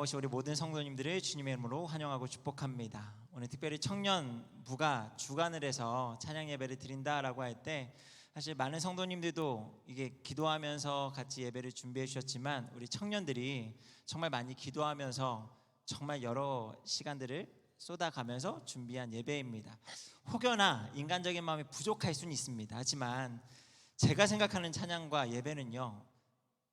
나오신 우리 모든 성도님들을 주님의 이름으로 환영하고 축복합니다. 오늘 특별히 청년부가 주관을 해서 찬양 예배를 드린다라고 할 때 사실 많은 성도님들도 이게 기도하면서 같이 예배를 준비해 주셨지만 우리 청년들이 정말 많이 기도하면서 정말 여러 시간들을 쏟아가면서 준비한 예배입니다. 혹여나 인간적인 마음이 부족할 수는 있습니다. 하지만 제가 생각하는 찬양과 예배는요,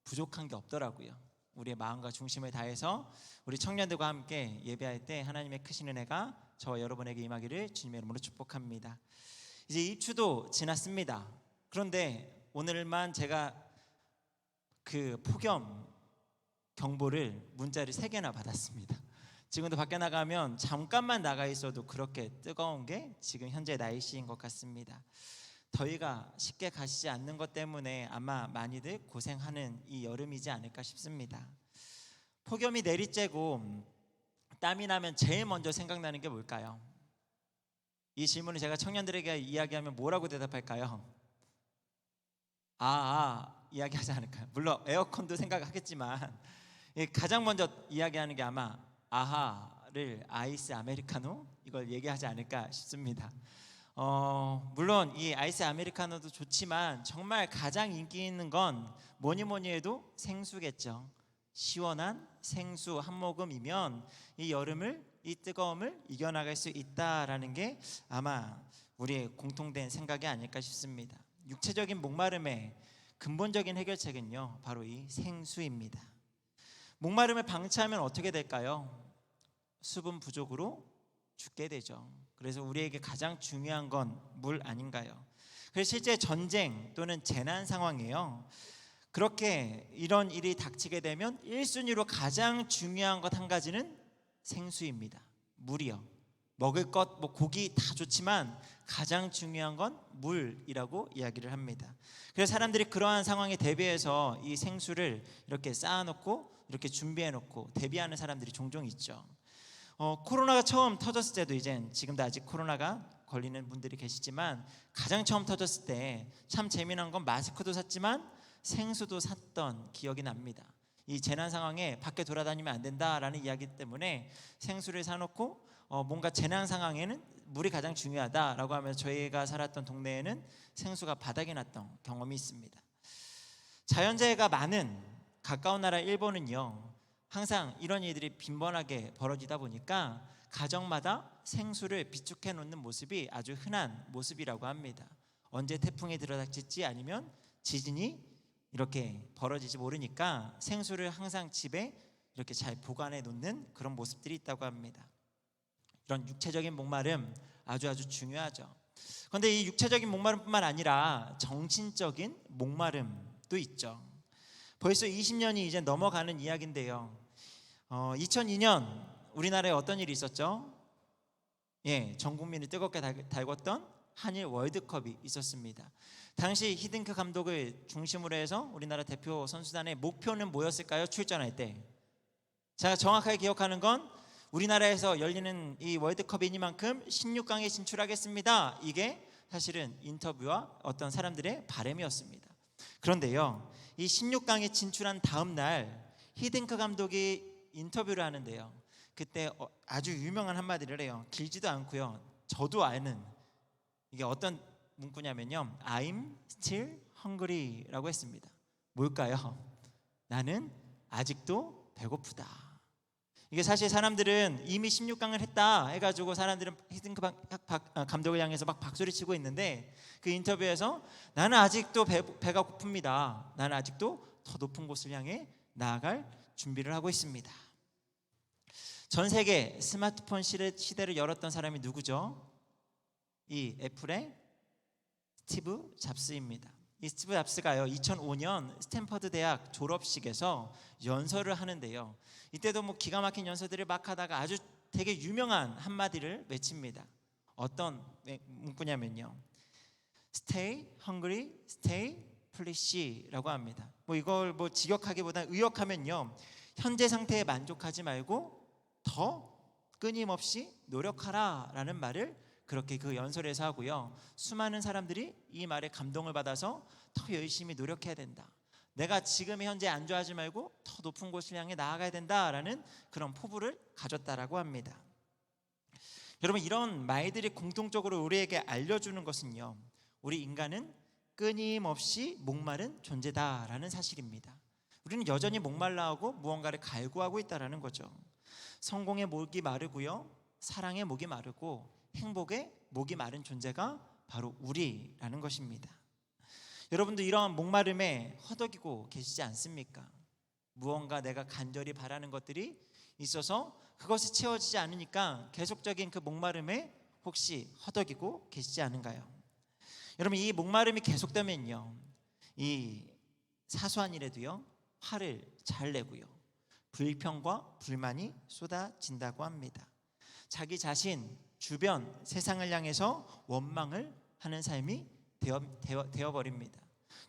부족한 게 없더라고요. 우리의 마음과 중심을 다해서 우리 청년들과 함께 예배할 때 하나님의 크신 은혜가 저와 여러분에게 임하기를 주님의 이름으로 축복합니다. 이제 입추도 지났습니다. 그런데 오늘만 제가 그 폭염 경보를 문자를 3개나 받았습니다. 지금도 밖에 나가면 잠깐만 나가 있어도 그렇게 뜨거운 게 지금 현재 날씨인 것 같습니다. 더위가 쉽게 가시지 않는 것 때문에 아마 많이들 고생하는 이 여름이지 않을까 싶습니다. 폭염이 내리쬐고 땀이 나면 제일 먼저 생각나는 게 뭘까요? 이 질문을 제가 청년들에게 이야기하면 뭐라고 대답할까요? 이야기하지 않을까요? 물론 에어컨도 생각하겠지만 가장 먼저 이야기하는 게 아마 아하를 아이스 아메리카노 이걸 얘기하지 않을까 싶습니다. 물론 이 아이스 아메리카노도 좋지만 정말 가장 인기 있는 건 뭐니 해도 생수겠죠. 시원한 생수 한 모금이면 이 여름을, 이 뜨거움을 이겨나갈 수 있다라는 게 아마 우리의 공통된 생각이 아닐까 싶습니다. 육체적인 목마름의 근본적인 해결책은요, 바로 이 생수입니다. 목마름을 방치하면 어떻게 될까요? 수분 부족으로 죽게 되죠. 그래서 우리에게 가장 중요한 건 물 아닌가요? 그래서 실제 전쟁 또는 재난 상황이에요. 그렇게 이런 일이 닥치게 되면 1순위로 가장 중요한 것 한 가지는 생수입니다. 물이요. 먹을 것, 고기 다 좋지만 가장 중요한 건 물이라고 이야기를 합니다. 그래서 사람들이 그러한 상황에 대비해서 이 생수를 이렇게 쌓아놓고 이렇게 준비해놓고 대비하는 사람들이 종종 있죠. 코로나가 처음 터졌을 때도 이젠 지금도 아직 코로나가 걸리는 분들이 계시지만 가장 처음 터졌을 때 참 재미난 건 마스크도 샀지만 생수도 샀던 기억이 납니다. 이 재난 상황에 밖에 돌아다니면 안 된다라는 이야기 때문에 생수를 사놓고 뭔가 재난 상황에는 물이 가장 중요하다라고 하면서 저희가 살았던 동네에는 생수가 바닥이 났던 경험이 있습니다. 자연재해가 많은 가까운 나라 일본은요, 항상 이런 일들이 빈번하게 벌어지다 보니까 가정마다 생수를 비축해 놓는 모습이 아주 흔한 모습이라고 합니다. 언제 태풍이 들어닥칠지 아니면 지진이 이렇게 벌어지지 모르니까 생수를 항상 집에 이렇게 잘 보관해 놓는 그런 모습들이 있다고 합니다. 이런 육체적인 목마름 아주 중요하죠. 그런데 이 육체적인 목마름뿐만 아니라 정신적인 목마름도 있죠. 벌써 20년이 이제 넘어가는 이야기인데요. 2002년 우리나라에 어떤 일이 있었죠? 전 국민을 뜨겁게 달궜던 한일 월드컵이 있었습니다. 당시 히딩크 감독을 중심으로 해서 우리나라 대표 선수단의 목표는 뭐였을까요? 출전할 때. 제가 정확하게 기억하는 건 우리나라에서 열리는 이 월드컵이니만큼 16강에 진출하겠습니다. 이게 사실은 인터뷰와 어떤 사람들의 바람이었습니다. 그런데요, 이 16강에 진출한 다음 날 히딩크 감독이 인터뷰를 하는데요, 그때 아주 유명한 한마디를 해요. 길지도 않고요, 저도 아는, 이게 어떤 문구냐면요, I'm still hungry라고 했습니다. 뭘까요? 나는 아직도 배고프다. 이게 사실 사람들은 이미 16강을 했다 해가지고 사람들은 히딩크 감독을 향해서 막 박수를 치고 있는데, 그 인터뷰에서 나는 아직도 배가 고픕니다. 나는 아직도 더 높은 곳을 향해 나아갈 준비를 하고 있습니다. 전 세계 스마트폰 시대를 열었던 사람이 누구죠? 이 애플의 스티브 잡스입니다. 이 스티브 잡스가요, 2005년 스탠퍼드 대학 졸업식에서 연설을 하는데요, 이때도 기가 막힌 연설들을 막 하다가 아주 되게 유명한 한마디를 외칩니다. 어떤 문구냐면요, Stay hungry, stay foolish라고 합니다. 이걸 직역하기보다 의역하면요, 현재 상태에 만족하지 말고 더 끊임없이 노력하라라는 말을 그렇게 그 연설에서 하고요, 수많은 사람들이 이 말에 감동을 받아서 더 열심히 노력해야 된다, 내가 지금 현재 안주하지 말고 더 높은 곳을 향해 나아가야 된다라는 그런 포부를 가졌다라고 합니다. 여러분, 이런 말들이 공통적으로 우리에게 알려주는 것은요, 우리 인간은 끊임없이 목마른 존재다라는 사실입니다. 우리는 여전히 목말라하고 무언가를 갈구하고 있다라는 거죠. 성공의 목이 마르고요, 사랑의 목이 마르고 행복의 목이 마른 존재가 바로 우리라는 것입니다. 여러분도 이러한 목마름에 허덕이고 계시지 않습니까? 무언가 내가 간절히 바라는 것들이 있어서 그것이 채워지지 않으니까 계속적인 그 목마름에 혹시 허덕이고 계시지 않은가요? 여러분, 이 목마름이 계속되면요, 이 사소한 일에도요 화를 잘 내고요, 불평과 불만이 쏟아진다고 합니다. 자기 자신, 주변, 세상을 향해서 원망을 하는 삶이 되어버립니다.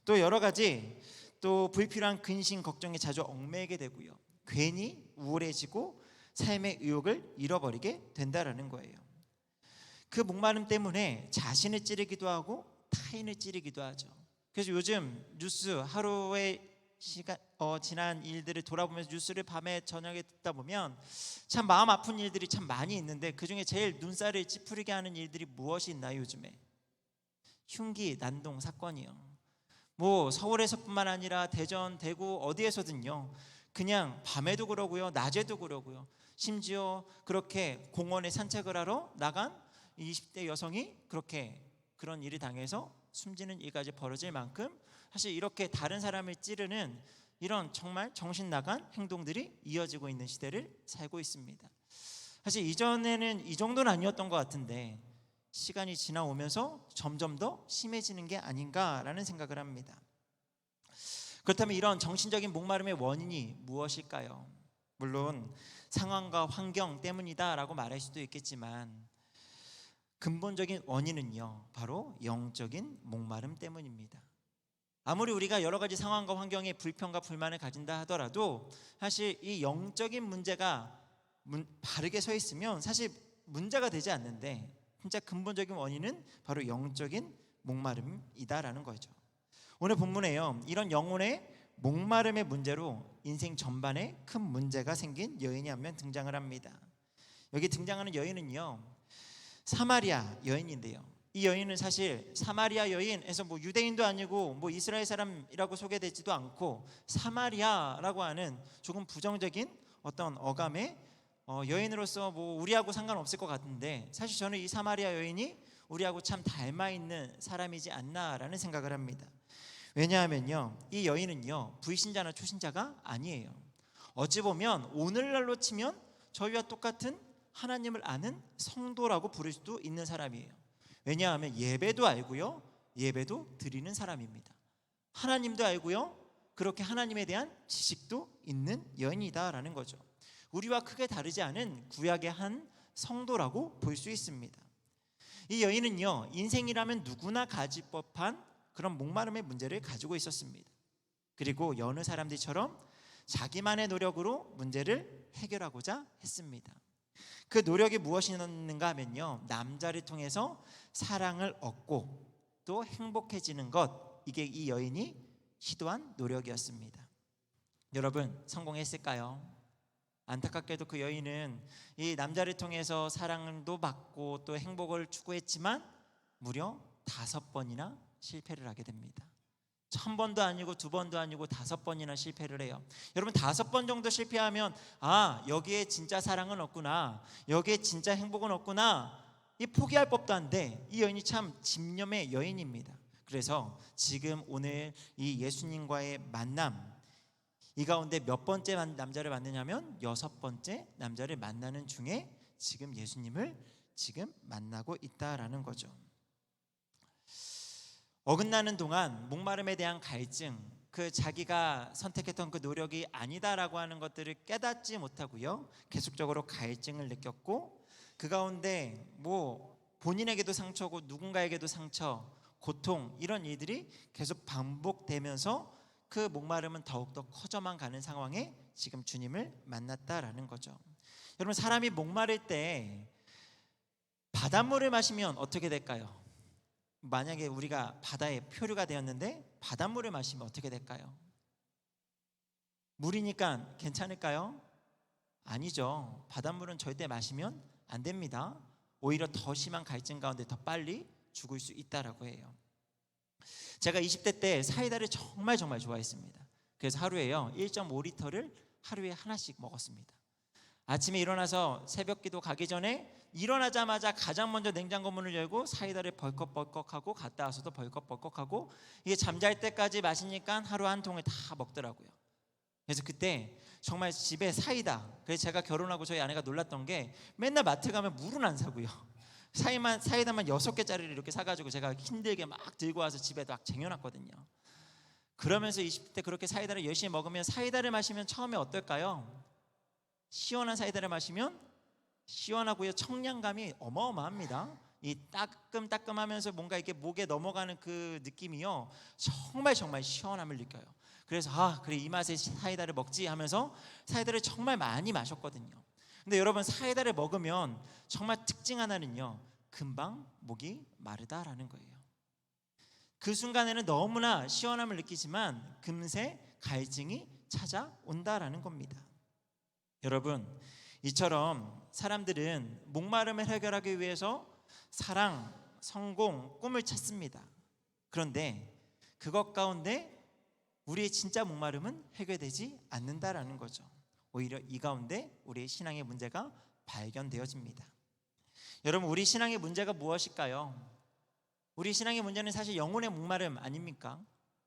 또 여러 가지 또 불필요한 근심, 걱정에 자주 얽매이게 되고요, 괜히 우울해지고 삶의 의욕을 잃어버리게 된다라는 거예요. 그 목마름 때문에 자신을 찌르기도 하고 타인을 찌르기도 하죠. 그래서 요즘 뉴스 하루에 지난 일들을 돌아보면서 뉴스를 밤에 저녁에 듣다 보면 참 마음 아픈 일들이 참 많이 있는데, 그중에 제일 눈살을 찌푸리게 하는 일들이 무엇이 있나요? 요즘에 흉기, 난동 사건이요. 뭐 서울에서뿐만 아니라 대전, 대구 어디에서든요, 그냥 밤에도 그러고요, 낮에도 그러고요, 심지어 그렇게 공원에 산책을 하러 나간 20대 여성이 그렇게 그런 일을 당해서 숨지는 일까지 벌어질 만큼 사실 이렇게 다른 사람을 찌르는 이런 정말 정신 나간 행동들이 이어지고 있는 시대를 살고 있습니다. 사실 이전에는 이 정도는 아니었던 것 같은데 시간이 지나오면서 점점 더 심해지는 게 아닌가라는 생각을 합니다. 그렇다면 이런 정신적인 목마름의 원인이 무엇일까요? 물론 상황과 환경 때문이다라고 말할 수도 있겠지만 근본적인 원인은요, 바로 영적인 목마름 때문입니다. 아무리 우리가 여러 가지 상황과 환경에 불평과 불만을 가진다 하더라도 사실 이 영적인 문제가 바르게 서 있으면 사실 문제가 되지 않는데, 진짜 근본적인 원인은 바로 영적인 목마름이다라는 거죠. 오늘 본문에요, 이런 영혼의 목마름의 문제로 인생 전반에 큰 문제가 생긴 여인이 한 명 등장을 합니다. 여기 등장하는 여인은요, 사마리아 여인인데요, 이 여인은 사실 사마리아 여인에서 뭐 유대인도 아니고 뭐 이스라엘 사람이라고 소개되지도 않고 사마리아라고 하는 조금 부정적인 어떤 어감의 여인으로서 뭐 우리하고 상관없을 것 같은데, 사실 저는 이 사마리아 여인이 우리하고 참 닮아 있는 사람이지 않나라는 생각을 합니다. 왜냐하면요, 이 여인은요 불신자나 초신자가 아니에요. 어찌 보면 오늘날로 치면 저희와 똑같은 하나님을 아는 성도라고 부를 수도 있는 사람이에요. 왜냐하면 예배도 알고요, 예배도 드리는 사람입니다. 하나님도 알고요, 그렇게 하나님에 대한 지식도 있는 여인이다라는 거죠. 우리와 크게 다르지 않은 구약의 한 성도라고 볼 수 있습니다. 이 여인은요, 인생이라면 누구나 가질 법한 그런 목마름의 문제를 가지고 있었습니다. 그리고 여느 사람들처럼 자기만의 노력으로 문제를 해결하고자 했습니다. 그 노력이 무엇이었는가 하면요, 남자를 통해서 사랑을 얻고 또 행복해지는 것, 이게 이 여인이 시도한 노력이었습니다. 여러분, 성공했을까요? 안타깝게도 그 여인은 이 남자를 통해서 사랑도 받고 또 행복을 추구했지만 무려 5번이나 실패를 하게 됩니다. 1000번도 아니고 2번도 아니고 5번이나 실패를 해요. 여러분, 5번 정도 실패하면 여기에 진짜 사랑은 없구나, 여기에 진짜 행복은 없구나, 이 포기할 법도 한데, 이 여인이 참 집념의 여인입니다. 그래서 지금 오늘 이 예수님과의 만남, 이 가운데 몇 번째 남자를 만나냐면 6번째 남자를 만나는 중에 지금 예수님을 지금 만나고 있다라는 거죠. 어긋나는 동안 목마름에 대한 갈증, 그 자기가 선택했던 그 노력이 아니다라고 하는 것들을 깨닫지 못하고요, 계속적으로 갈증을 느꼈고, 그 가운데 뭐 본인에게도 상처고 누군가에게도 상처, 고통, 이런 일들이 계속 반복되면서 그 목마름은 더욱더 커져만 가는 상황에 지금 주님을 만났다라는 거죠. 여러분, 사람이 목마를 때 바닷물을 마시면 어떻게 될까요? 만약에 우리가 바다에 표류가 되었는데 바닷물을 마시면 어떻게 될까요? 물이니까 괜찮을까요? 아니죠. 바닷물은 절대 마시면 안 됩니다. 오히려 더 심한 갈증 가운데 더 빨리 죽을 수 있다라고 해요. 제가 20대 때 사이다를 정말 좋아했습니다. 그래서 하루에요 1.5리터를 하루에 하나씩 먹었습니다. 아침에 일어나서 새벽기도 가기 전에 일어나자마자 가장 먼저 냉장고 문을 열고 사이다를 벌컥벌컥하고 갔다 와서도 벌컥벌컥하고, 이게 잠잘 때까지 마시니까 하루 한 통을 다 먹더라고요. 그래서 그때 정말 집에 사이다, 그래서 제가 결혼하고 저희 아내가 놀랐던 게 맨날 마트 가면 물은 안 사고요, 사이다만 6개짜리를 이렇게 사가지고 제가 힘들게 막 들고 와서 집에 막 쟁여놨거든요. 그러면서 20대 때 그렇게 사이다를 열심히 먹으면, 사이다를 마시면 처음에 어떨까요? 시원한 사이다를 마시면 시원하고요, 청량감이 어마어마합니다. 이 따끔따끔하면서 뭔가 이렇게 목에 넘어가는 그 느낌이요, 정말 시원함을 느껴요. 그래서 그래 이 맛에 사이다를 먹지 하면서 사이다를 정말 많이 마셨거든요. 근데 여러분, 사이다를 먹으면 정말 특징 하나는요, 금방 목이 마르다라는 거예요. 그 순간에는 너무나 시원함을 느끼지만 금세 갈증이 찾아온다라는 겁니다. 여러분, 이처럼 사람들은 목마름을 해결하기 위해서 사랑, 성공, 꿈을 찾습니다. 그런데 그것 가운데 우리의 진짜 목마름은 해결되지 않는다라는 거죠. 오히려 이 가운데 우리의 신앙의 문제가 발견되어집니다. 여러분, 우리 신앙의 문제가 무엇일까요? 우리 신앙의 문제는 사실 영혼의 목마름 아닙니까?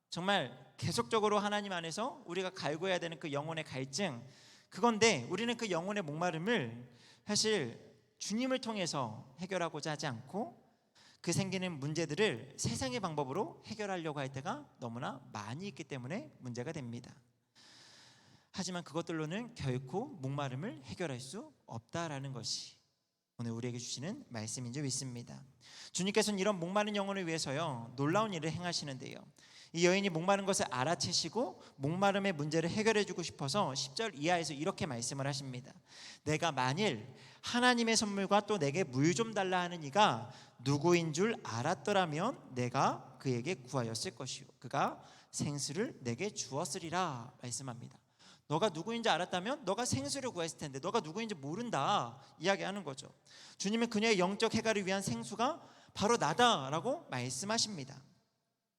정말 계속적으로 하나님 안에서 우리가 갈구해야 되는 그 영혼의 갈증, 그건데 우리는 그 영혼의 목마름을 사실 주님을 통해서 해결하고자 하지 않고 그 생기는 문제들을 세상의 방법으로 해결하려고 할 때가 너무나 많이 있기 때문에 문제가 됩니다. 하지만 그것들로는 결코 목마름을 해결할 수 없다라는 것이 오늘 우리에게 주시는 말씀인 줄 믿습니다. 주님께서는 이런 목마른 영혼을 위해서요 놀라운 일을 행하시는데요, 이 여인이 목마른 것을 알아채시고 목마름의 문제를 해결해 주고 싶어서 10절 이하에서 이렇게 말씀을 하십니다. 내가 만일 하나님의 선물과 또 내게 물 좀 달라 하는 이가 누구인 줄 알았더라면 내가 그에게 구하였을 것이요 그가 생수를 내게 주었으리라 말씀합니다. 너가 누구인지 알았다면 너가 생수를 구했을 텐데 너가 누구인지 모른다 이야기하는 거죠. 주님은 그녀의 영적 해결을 위한 생수가 바로 나다라고 말씀하십니다.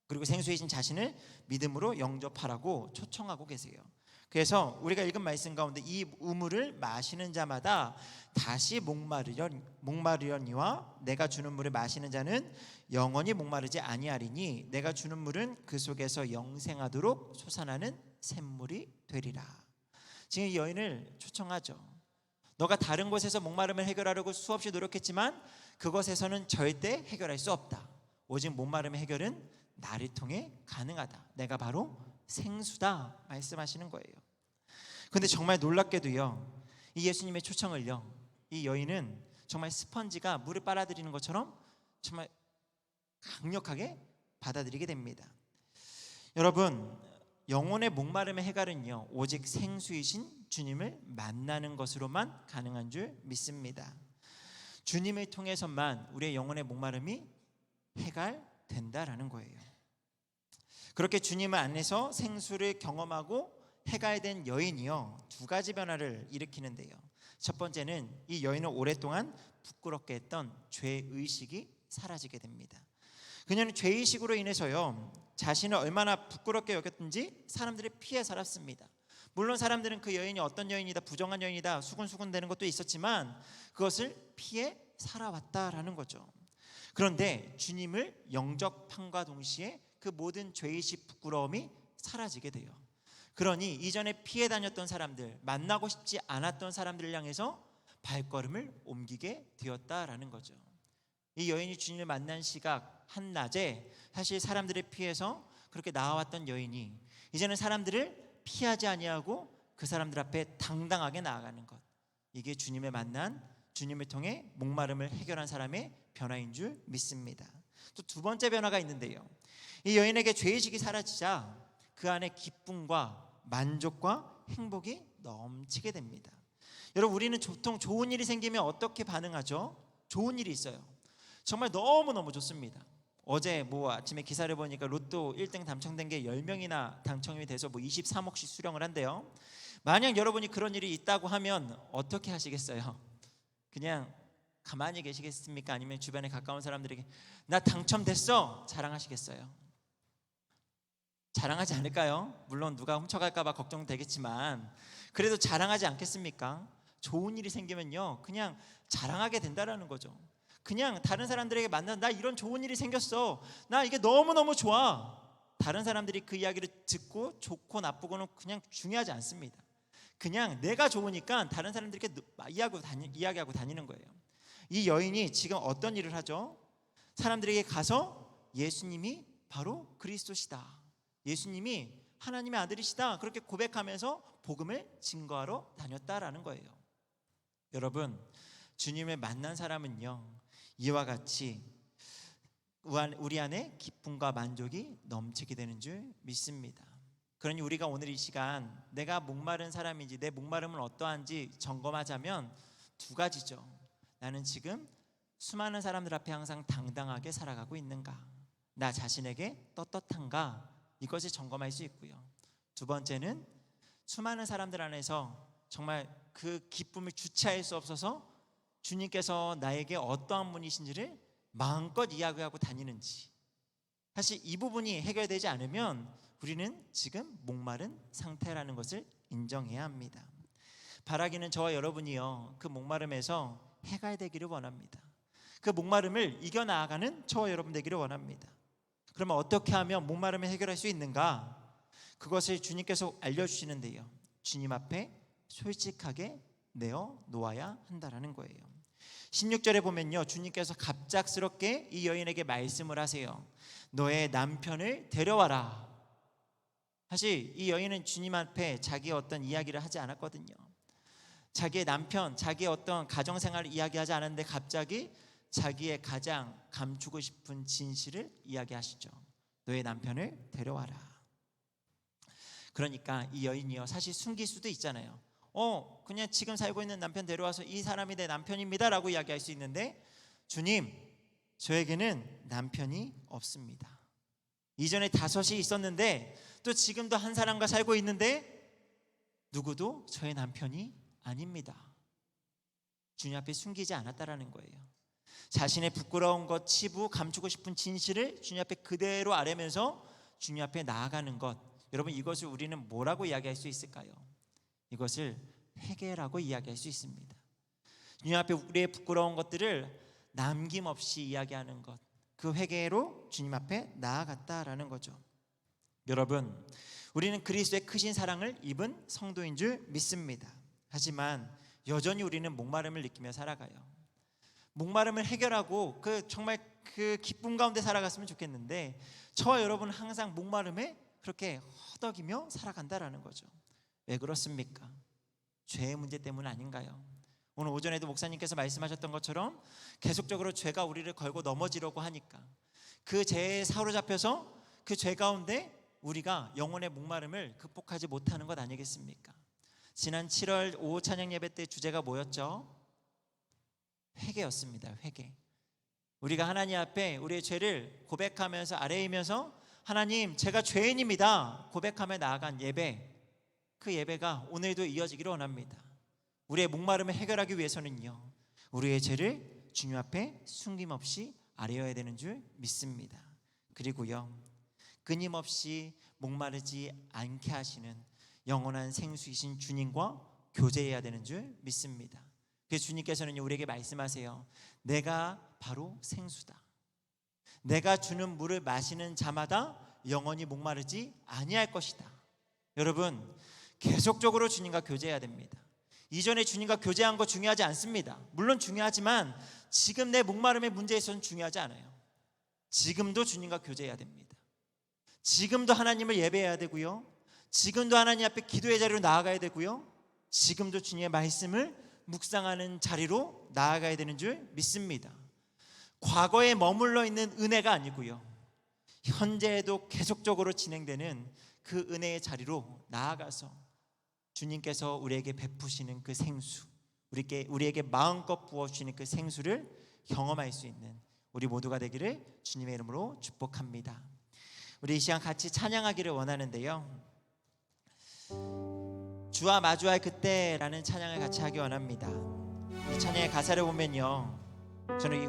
그리고 생수이신 자신을 믿음으로 영접하라고 초청하고 계세요. 그래서 우리가 읽은 말씀 가운데 이 우물을 마시는 자마다 다시 목마르려니와 내가 주는 물을 마시는 자는 영원히 목마르지 아니하리니 내가 주는 물은 그 속에서 영생하도록 솟아나는 샘물이 되리라. 지금 이 여인을 초청하죠. 너가 다른 곳에서 목마름을 해결하려고 수없이 노력했지만 그것에서는 절대 해결할 수 없다. 오직 목마름의 해결은 나를 통해 가능하다. 내가 바로 생수다 말씀하시는 거예요. 근데 정말 놀랍게도요, 이 예수님의 초청을요, 이 여인은 정말 스펀지가 물을 빨아들이는 것처럼 정말 강력하게 받아들이게 됩니다. 여러분, 영혼의 목마름의 해결은요 오직 생수이신 주님을 만나는 것으로만 가능한 줄 믿습니다. 주님을 통해서만 우리의 영혼의 목마름이 해결된다라는 거예요. 그렇게 주님 안에서 생수를 경험하고 해결된 여인이요 2가지 변화를 일으키는데요, 첫 번째는 이 여인은 오랫동안 부끄럽게 했던 죄의식이 사라지게 됩니다. 그녀는 죄의식으로 인해서요 자신을 얼마나 부끄럽게 여겼든지 사람들이 피해 살았습니다. 물론 사람들은 그 여인이 어떤 여인이다, 부정한 여인이다, 수군수군 되는 것도 있었지만 그것을 피해 살아왔다라는 거죠. 그런데 주님을 영접함과 동시에 그 모든 죄의식, 부끄러움이 사라지게 돼요. 그러니 이전에 피해 다녔던 사람들, 만나고 싶지 않았던 사람들을 향해서 발걸음을 옮기게 되었다라는 거죠. 이 여인이 주님을 만난 시각 한낮에 사실 사람들을 피해서 그렇게 나아왔던 여인이 이제는 사람들을 피하지 아니하고 그 사람들 앞에 당당하게 나아가는 것, 이게 주님을 만난, 주님을 통해 목마름을 해결한 사람의 변화인 줄 믿습니다. 또 2번째 변화가 있는데요, 이 여인에게 죄의식이 사라지자 그 안에 기쁨과 만족과 행복이 넘치게 됩니다. 여러분, 우리는 보통 좋은 일이 생기면 어떻게 반응하죠? 좋은 일이 있어요, 정말 너무너무 좋습니다. 어제 뭐 아침에 기사를 보니까 로또 1등 당첨된 게 10명이나 당첨이 돼서 뭐 23억씩 수령을 한대요. 만약 여러분이 그런 일이 있다고 하면 어떻게 하시겠어요? 그냥 가만히 계시겠습니까? 아니면 주변에 가까운 사람들에게 나 당첨됐어 자랑하시겠어요? 자랑하지 않을까요? 물론 누가 훔쳐갈까 봐 걱정되겠지만 그래도 자랑하지 않겠습니까? 좋은 일이 생기면요 그냥 자랑하게 된다라는 거죠. 그냥 다른 사람들에게 나 이런 좋은 일이 생겼어, 나 이게 너무너무 좋아. 다른 사람들이 그 이야기를 듣고 좋고 나쁘고는 그냥 중요하지 않습니다. 그냥 내가 좋으니까 다른 사람들에게 이야기하고 다니는 거예요. 이 여인이 지금 어떤 일을 하죠? 사람들에게 가서 예수님이 바로 그리스도시다, 예수님이 하나님의 아들이시다, 그렇게 고백하면서 복음을 증거하러 다녔다라는 거예요. 여러분, 주님을 만난 사람은요 이와 같이 우리 안에 기쁨과 만족이 넘치게 되는 줄 믿습니다. 그러니 우리가 오늘 이 시간 내가 목마른 사람인지 내 목마름은 어떠한지 점검하자면 두 가지죠. 나는 지금 수많은 사람들 앞에 항상 당당하게 살아가고 있는가, 나 자신에게 떳떳한가, 이것을 점검할 수 있고요. 두 번째는 수많은 사람들 안에서 정말 그 기쁨을 주체할 수 없어서 주님께서 나에게 어떠한 분이신지를 마음껏 이야기하고 다니는지. 사실 이 부분이 해결되지 않으면 우리는 지금 목마른 상태라는 것을 인정해야 합니다. 바라기는 저와 여러분이요 그 목마름에서 해결되기를 원합니다. 그 목마름을 이겨나가는 저와 여러분 되기를 원합니다. 그러면 어떻게 하면 목마름을 해결할 수 있는가? 그것을 주님께서 알려주시는데요 주님 앞에 솔직하게 내어놓아야 한다라는 거예요. 16절에 보면요 주님께서 갑작스럽게 이 여인에게 말씀을 하세요. 너의 남편을 데려와라. 사실 이 여인은 주님 앞에 자기의 어떤 이야기를 하지 않았거든요. 자기의 남편, 자기의 어떤 가정생활을 이야기하지 않았는데 갑자기 자기의 가장 감추고 싶은 진실을 이야기하시죠. 너의 남편을 데려와라. 그러니까 이 여인이요 사실 숨길 수도 있잖아요. 그냥 지금 살고 있는 남편 데려와서 이 사람이 내 남편입니다 라고 이야기할 수 있는데, 주님 저에게는 남편이 없습니다. 이전에 5이 있었는데 또 지금도 한 사람과 살고 있는데 누구도 저의 남편이 아닙니다. 주님 앞에 숨기지 않았다라는 거예요. 자신의 부끄러운 것, 치부, 감추고 싶은 진실을 주님 앞에 그대로 아뢰면서 주님 앞에 나아가는 것. 여러분, 이것을 우리는 뭐라고 이야기할 수 있을까요? 이것을 회개라고 이야기할 수 있습니다. 주님 앞에 우리의 부끄러운 것들을 남김없이 이야기하는 것, 그 회개로 주님 앞에 나아갔다라는 거죠. 여러분, 우리는 그리스도의 크신 사랑을 입은 성도인 줄 믿습니다. 하지만 여전히 우리는 목마름을 느끼며 살아가요. 목마름을 해결하고 정말 그 기쁨 가운데 살아갔으면 좋겠는데 저와 여러분은 항상 목마름에 그렇게 허덕이며 살아간다라는 거죠. 왜 그렇습니까? 죄의 문제 때문 아닌가요? 오늘 오전에도 목사님께서 말씀하셨던 것처럼 계속적으로 죄가 우리를 걸고 넘어지려고 하니까 그 죄에 사로잡혀서 그 죄 가운데 우리가 영혼의 목마름을 극복하지 못하는 것 아니겠습니까? 지난 7월 오후 찬양 예배 때 주제가 뭐였죠? 회개였습니다. 회개. 우리가 하나님 앞에 우리의 죄를 고백하면서 아뢰이면서 하나님 제가 죄인입니다 고백하며 나아간 예배, 그 예배가 오늘도 이어지기를 원합니다. 우리의 목마름을 해결하기 위해서는요 우리의 죄를 주님 앞에 숨김없이 아뢰어야 되는 줄 믿습니다. 그리고요 끊임없이 목마르지 않게 하시는 영원한 생수이신 주님과 교제해야 되는 줄 믿습니다. 그래서 주님께서는 우리에게 말씀하세요. 내가 바로 생수다. 내가 주는 물을 마시는 자마다 영원히 목마르지 아니할 것이다. 여러분, 계속적으로 주님과 교제해야 됩니다. 이전에 주님과 교제한 거 중요하지 않습니다. 물론 중요하지만 지금 내 목마름의 문제에 있어서는 중요하지 않아요. 지금도 주님과 교제해야 됩니다. 지금도 하나님을 예배해야 되고요, 지금도 하나님 앞에 기도의 자리로 나아가야 되고요, 지금도 주님의 말씀을 묵상하는 자리로 나아가야 되는 줄 믿습니다. 과거에 머물러 있는 은혜가 아니고요, 현재에도 계속적으로 진행되는 그 은혜의 자리로 나아가서 주님께서 우리에게 베푸시는 그 생수, 우리에게 마음껏 부어주시는 그 생수를 경험할 수 있는 우리 모두가 되기를 주님의 이름으로 축복합니다. 우리 이 시간 같이 찬양하기를 원하는데요, 주와 마주할 그때라는 찬양을 같이 하기 원합니다. 이 찬양의 가사를 보면요, 저는 이